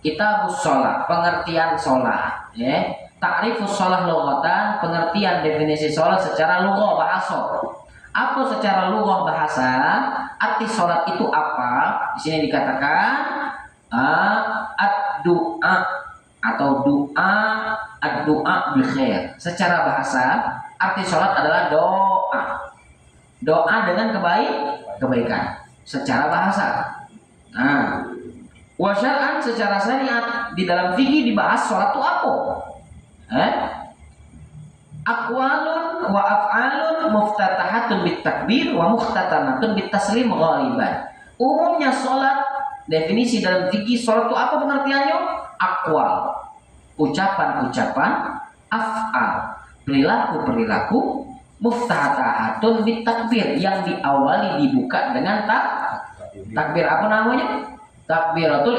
kitabus shalah, pengertian shalah ya. Ta'rifus shalah lughatan, pengertian definisi shalah secara lughah bahasa. Apa secara lughah bahasa? Arti shalat itu apa? Di sini dikatakan ad-du'a atau ad-du'a bil khair. Secara bahasa, arti shalat adalah doa. Doa dengan kebaikan secara bahasa. Nah, wa syar'an secara syariat di dalam fikih dibahas salat itu apa? Aqwalun wa af'alun muftatahatun bit takbir wa muhtatamatun bit taslim ghaliban. Umumnya salat, definisi dalam fikih salat itu apa pengertiannya? Aqwal, ucapan-ucapan, af'al, perilaku-perilaku, muftatahatun bit takbir yang diawali dibuka dengan takbir apa namanya? Takbiratul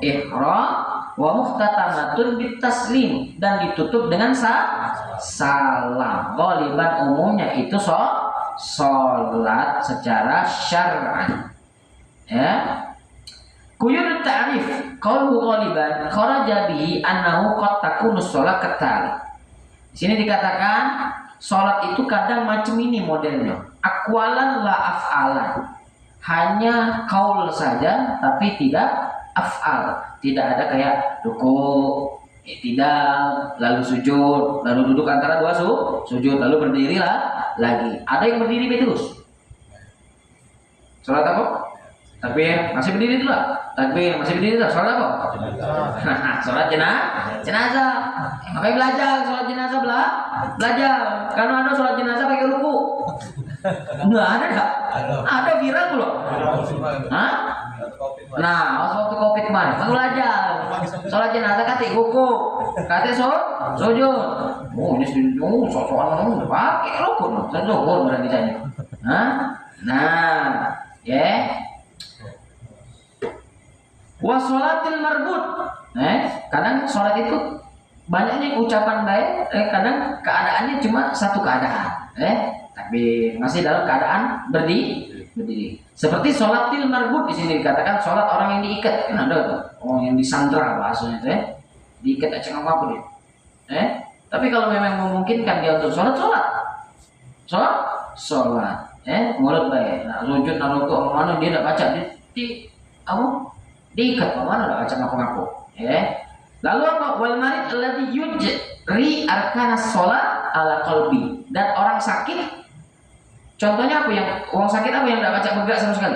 ihram wa muhtatamatun bit taslim dan ditutup dengan salam. Ghaliban umumnya itu salat secara syar'an. Ya. Quyud ta'rif qaulu ghaliban kharaja bihi annahu qad takunu shalah katali. Di sini dikatakan salat itu kadang macam ini modelnya. Aqwalan la af'alan. Hanya kaul saja tapi tidak af'al. Tidak ada kayak ruku, i'tidal, lalu sujud, lalu duduk antara dua sujud, lalu berdirilah lagi. Ada yang berdiri terus. Salat apa? Takbir, masih berdiri dulu. Takbir, masih berdiri dulu. Salat apa? Salat jenazah. Makanya belajar salat jenazah belajar. Karena ada salat jenazah pakai ruku. Enggak ada enggak? Ada viral belum? Hah? Nah, waktu Covid kemarin, belajar. Salat jenazah kate ruku, kate sujud. Oh, ini soal pakai ruku. Sujud berarti tadi. Hah? Nah, ya. Wa sholatil marbut. Kadang sholat itu banyaknya ucapan baik, kadang keadaannya cuma satu keadaan. Tapi masih dalam keadaan berdiri. Seperti sholatil marbut di sini dikatakan sholat orang yang diikat. Kan ada tuh orang yang disandra bahasanya itu diikat aja apa dia. Tapi kalau memang memungkinkan dia untuk sholat. Mulut baik. Nah, sujud naruku mana dia tidak baca di diikat mana tidak baca ngaku-ngaku. Lalu apa? Wal marid alladhi yujri arkanas shalah ala qalbi. Dan orang sakit, contohnya apa yang orang sakit apa yang tidak baca bergerak sama sekali?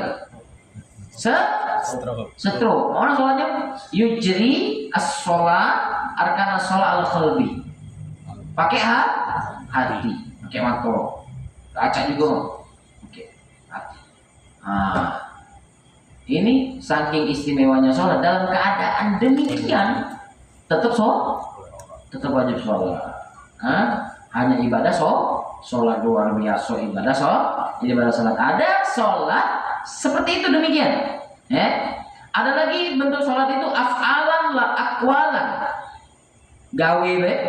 Stroke. Orang sholatnya yujri as-shalah arkanas shalah ala qalbi. Pakai hati, pakai mata. Baca juga. Oke. Hati. Ini saking istimewanya sholat dalam keadaan demikian tetap wajib sholat. Hanya ibadah sholat luar biasa ibadah sholat. Ada sholat seperti itu demikian. Ada lagi bentuk sholat itu af'alan la aqwalan. Gawe baik,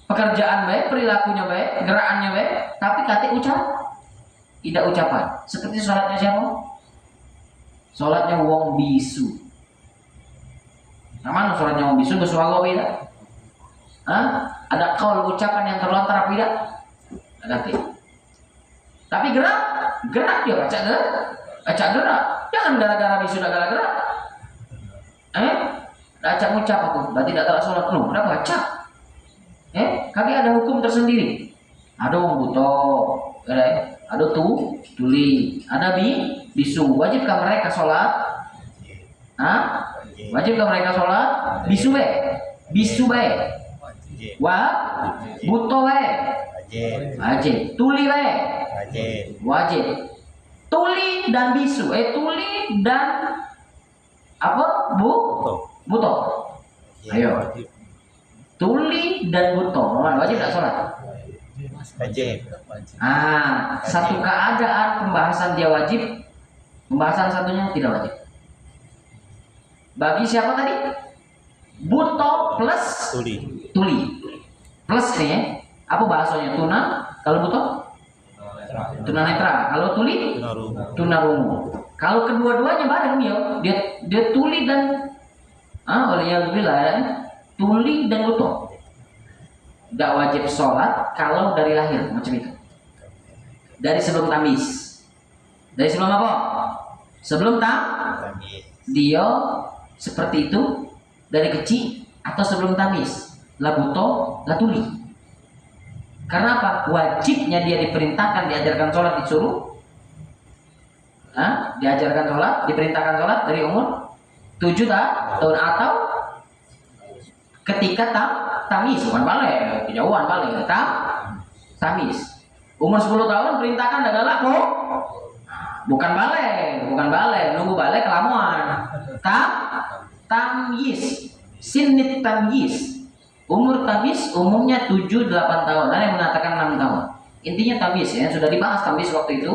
pekerjaan baik, perilakunya baik, gerakannya baik, tapi kata tidak ucapan. Seperti sholatnya siapa? Sholatnya wong bisu. Nama suratnya mau bisu bersuara tidak? Ada kaul ucapan yang terlontar apa tidak? Ada tidak. Tapi gerak dia baca gerak. Jangan gara-gara bisu dah gara-gara. Baca ucap aku, berarti tidak telah sholat. No, udah baca. Kami ada hukum tersendiri. Ada buto, ada tuli, ada bisu. Wajibkah mereka sholat? Wajibkah mereka sholat? Bisu buto wajib. Tuli wajib. Tuli dan bisu. Tuli dan apa? Buto. Ayo. Tuli dan buto. Wajib tak sholat? Wajib. Satu keadaan pembahasan dia wajib, pembahasan satunya tidak wajib. Bagi siapa tadi? Buto plus tuli. Plus nih ya. Apa bahasanya? Tuna. Kalau buto? Tunanetra. Kalau tuli? Tunarungu. Kalau kedua-duanya bareng dia tuli dan oleh yang bilang tuli dan buto. Tidak wajib sholat kalau dari lahir macam itu. Dari sebelum tamis. Dari sebelum apa? Sebelum dia seperti itu dari kecil atau sebelum tamis. La buto, la tuli. Karena apa? Wajibnya dia diperintahkan diajarkan sholat disuruh. Diajarkan sholat, diperintahkan sholat dari umur 7 tahun atau ketika tamis, bukan balik, kejauhan balik, tamis. Umur 10 tahun perintahkan adalah bukan balik, nunggu balik kelamuan. Tamyiz, sinit tamyiz. Umur tamis umumnya 7-8 tahun, ada yang mengatakan 6 tahun. Intinya tamis ya, sudah dibahas tamis waktu itu.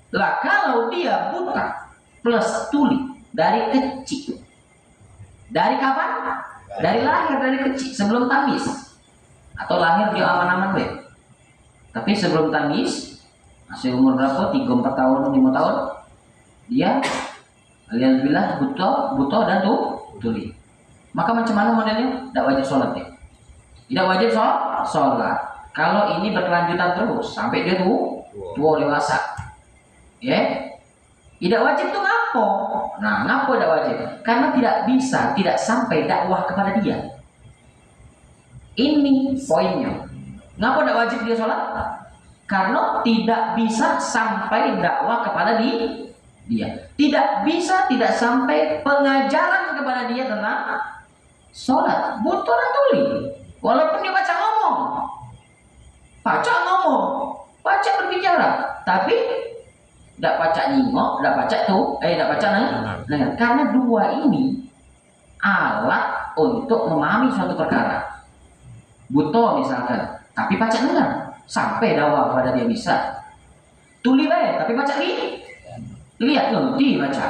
Lah kalau dia buta plus tuli dari kecil. Dari kapan? Dari lahir, dari kecil, sebelum tamis. Atau lahir dia aman-aman deh. Tapi sebelum tamis, masih umur berapa? 3-4 tahun, 5 tahun. Dia alhamdulillah buto dan tuli. Maka macam mana modelnya? Tidak wajib sholat ya. Tidak wajib sholat. Kalau ini berkelanjutan terus sampai dia tua dewasa. Ya. Tidak wajib tuh ngapo? Ngapo tidak wajib? Karena tidak sampai dakwah kepada dia. Ini poinnya. Ngapo tidak wajib dia sholat? Karena tidak bisa sampai dakwah kepada dia. Tidak bisa, tidak sampai pengajaran kepada dia tentang sholat. Butuh dan tuli. Walaupun dia baca ngomong, baca berbicara, tapi tidak baca nyingok, tidak baca nengar. Karena dua ini alat untuk memahami suatu perkara. Buto misalkan, tapi baca dengar sampai dakwah kepada dia bisa. Tuli tapi baca lihat ngerti baca.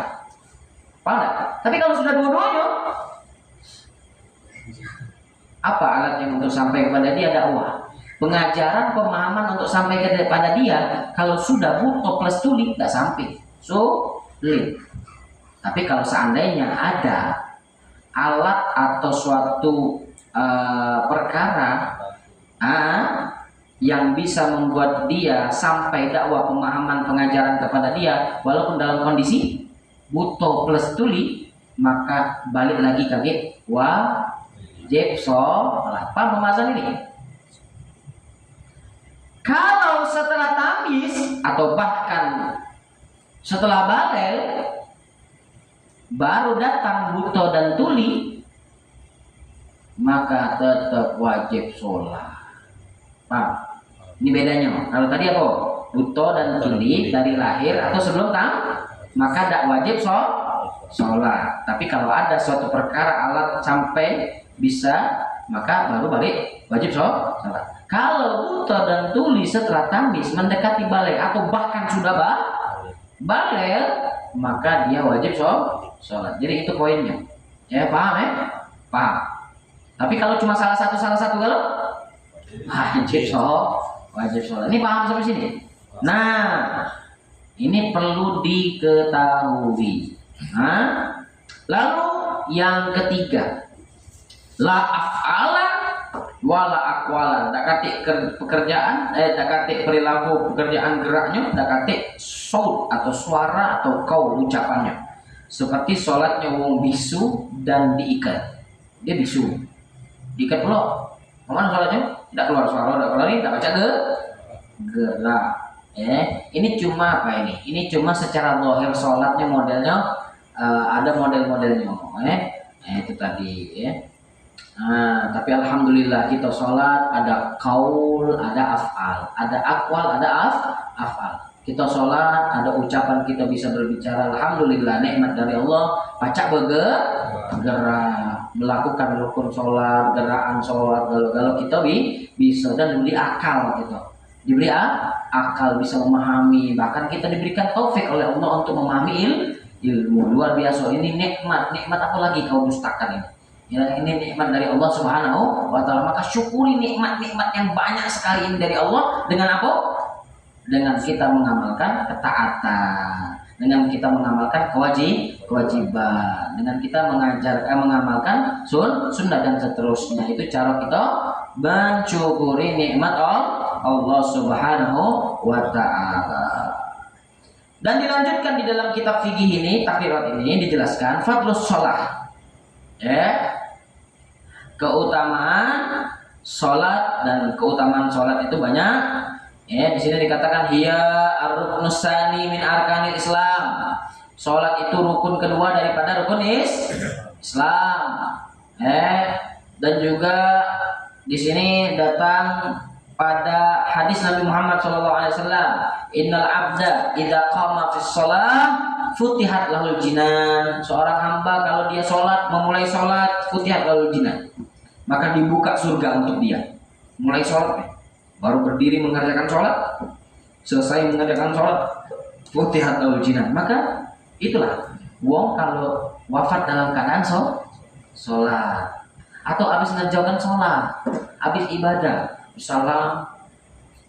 Paham? Tapi kalau sudah dua-duanya, apa alatnya untuk sampai kepada dia dakwah? Pengajaran, pemahaman untuk sampai kepada dia. Kalau sudah buto plus tuli tidak sampai. Sulit. Tapi kalau seandainya ada alat atau suatu perkara yang bisa membuat dia sampai dakwah, pemahaman, pengajaran kepada dia, walaupun dalam kondisi buto plus tuli, maka balik lagi kaget wajib sholat. Paham pembahasan ini? Kalau setelah tamis atau bahkan setelah balik baru datang buto dan tuli, maka tetap wajib sholat. Paham? Ini bedanya. Kalau tadi apa? Buto dan tuli dari lahir atau sebelum maka tidak wajib sholat. Tapi kalau ada suatu perkara alat sampai bisa, maka baru balik wajib sholat. Kalau buto dan tuli setelah tamis mendekati balik atau bahkan sudah balik, maka dia wajib sholat. Jadi itu poinnya. Ya paham ya? Paham. Tapi kalau cuma salah satu kalau wajib sholat. Ini paham sampai sini? Nah, ini perlu diketahui. Lalu yang ketiga, la af'ala wala aqwalan. Tak katik pekerjaan, tak katik perilaku pekerjaan geraknya, tak katik saut atau suara atau kaul ucapannya. Seperti sholatnya wong bisu dan diikat. Dia bisu, diikat pula. Kemana sholatnya? Tidak keluar suara, tidak keluar ini, tidak baca gerak. Ini cuma apa ini? Ini cuma secara zahir sholatnya modelnya ada model-modelnya. Itu tadi. Tapi alhamdulillah kita sholat ada kaul, ada af'al, ada akwal, ada af'al. Kita sholat ada ucapan, kita bisa berbicara. Alhamdulillah nikmat dari Allah. Pacak bergerak, melakukan rukun sholat, gerakan sholat, kalau kita bisa dan diberi akal gitu. Diberi akal, bisa memahami, bahkan kita diberikan taufik oleh Allah untuk memahami ilmu. Luar biasa, ini nikmat apa lagi kau dustakan ini? Ya, ini nikmat dari Allah Subhanahu wa taala. Maka syukuri nikmat-nikmat yang banyak sekali ini dari Allah dengan apa? Dengan kita mengamalkan ketaatan, dengan kita mengamalkan kewajiban, dengan kita mengamalkan sunnah dan seterusnya. Itu cara kita mensyukuri nikmat Allah Subhanahu wa taala. Dan dilanjutkan di dalam kitab fikih ini, takrirat ini dijelaskan fadlus shalah. Keutamaan sholat, dan keutamaan sholat itu banyak. Di sini dikatakan hiya ar-ruknus tsani min arkanil Islam. Sholat itu rukun kedua daripada rukun Islam. Dan juga di sini datang pada hadis Nabi Muhammad SAW, innal abda idza qama fis shalah futihat lahul jinan. Seorang hamba kalau dia sholat, memulai sholat, futihat lahul jinan, maka dibuka surga untuk dia. Mulai sholat, baru berdiri mengerjakan sholat, selesai mengerjakan sholat, futihat lahul jinan. Maka itulah wong kalau wafat dalam keadaan sholat, atau habis mengerjakan sholat, habis ibadah, misalnya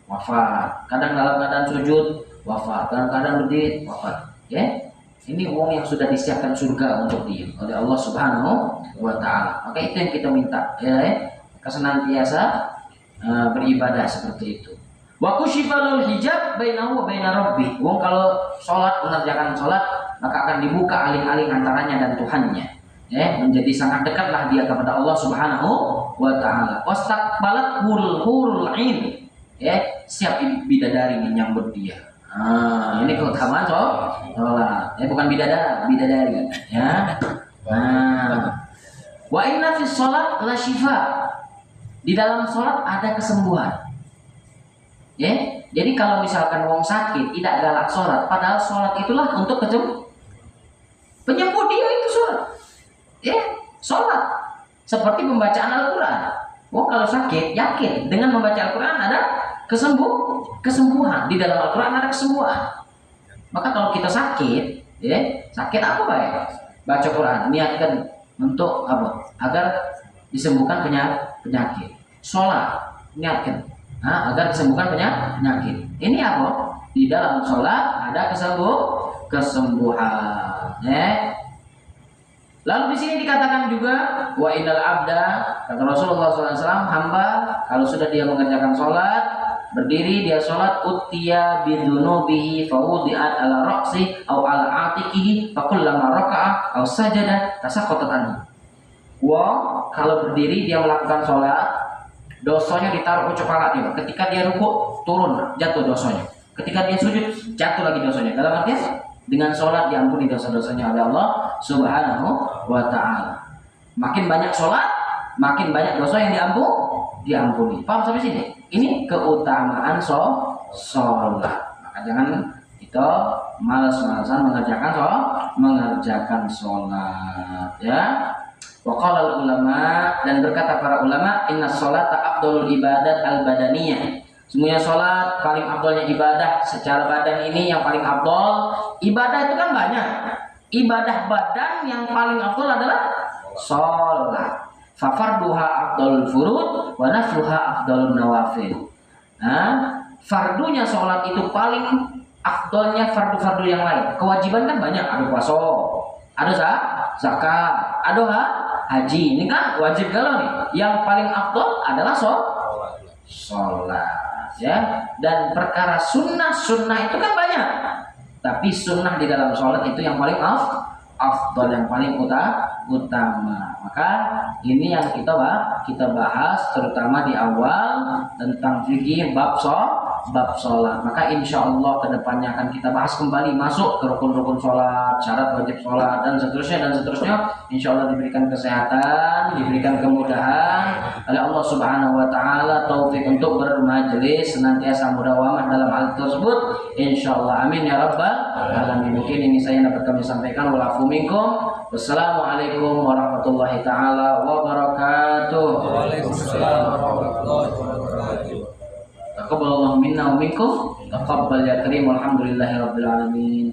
wafat, kadang dalam keadaan sujud wafat, kadang-kadang berdiri wafat. Ini wong yang sudah disiapkan surga untuk dia oleh Allah Subhanahu wa taala. Maka itu yang kita minta, senantiasa beribadah seperti itu. Wa kushifalul hijab bainahu wa baina rabbih. Wong kalau salat, mengerjakan salat, maka akan dibuka aling-aling antaranya dan Tuhannya. Menjadi sangat dekatlah dia kepada Allah Subhanahu wa taala. Wastaqbalat hurul ain. Siap bidadari menyambut dia. Ini keutamaan sholat. Bukan bidadari. Wa inna fis sholat la shifa. Di dalam sholat ada kesembuhan. Jadi kalau misalkan wong sakit tidak galak sholat, padahal sholat itulah untuk penyembuh dia itu sholat. Sholat seperti pembacaan Al-Quran. Wong kalau sakit yakin dengan membaca Al-Quran ada kesembuhan. Di dalam Al-Quran ada kesembuhan. Maka kalau kita sakit, sakit apa baik? Baca Quran, niatkan untuk apa? Agar disembuhkan penyakit. Sholat, niatkan agar disembuhkan penyakit. Ini apa? Di dalam sholat ada kesembuhan. Lalu di sini dikatakan juga wa innal abda, kata Rasulullah SAW, hamba kalau sudah dia mengerjakan sholat, berdiri dia sholat, utiya bidunubihi fawudi'at ala ra'si au ala atikihi fakullama raka'a au sajada tasaqatat anhu. Kalau berdiri dia melakukan sholat, dosanya ditaruh ke kepala dia. Ketika dia rukuk, turun, jatuh dosanya. Ketika dia sujud, jatuh lagi dosanya. Dalam artian dengan sholat diampuni dosa-dosanya oleh Allah Subhanahu wa ta'ala. Makin banyak sholat, makin banyak dosa yang diampuni. Paham sampai sini? Ini keutamaan sholat. Maka jangan kita malas-malasan mengerjakan sholat. Wa qala ulama, dan berkata para ulama, inna sholata afdalul ibadat al-badaniyah. Semuanya sholat paling afdalnya ibadah secara badan ini yang paling afdal. Ibadah itu kan banyak. Ibadah badan yang paling afdal adalah sholat. Fafarduha afdalul furud wa nafluha afdalun nawafil. Fardunya sholat itu paling afdalnya fardu-fardu yang lain. Kewajiban kan banyak, ada puasa, ada zakat, adoha, haji. Ini kan wajib galau nih. Yang paling afdol adalah sholat, ya. Dan perkara sunnah itu kan banyak. Tapi sunnah di dalam sholat itu yang paling afdol, yang paling utama. Maka ini yang kita bahas terutama di awal tentang fikih bab sholat. Maka insya Allah kedepannya akan kita bahas kembali masuk ke rukun-rukun sholat, syarat wajib sholat dan seterusnya. Insya Allah diberikan kesehatan, diberikan kemudahan oleh Allah Subhanahu Wa Taala, taufik untuk bermajelis senantiasa mudawamah dalam hal tersebut. Insya Allah, amin ya rabbal alamin. Mungkin ini saya dapat kami sampaikan. Walafu minkum. Wassalamualaikum warahmatullahi taala wabarakatuh. Waalaikumsalam warahmatullahi wabarakatuh. Taqabbalallahu minna wa minkum. Taqabbal ya karim. Walhamdulillahirabbil alamin.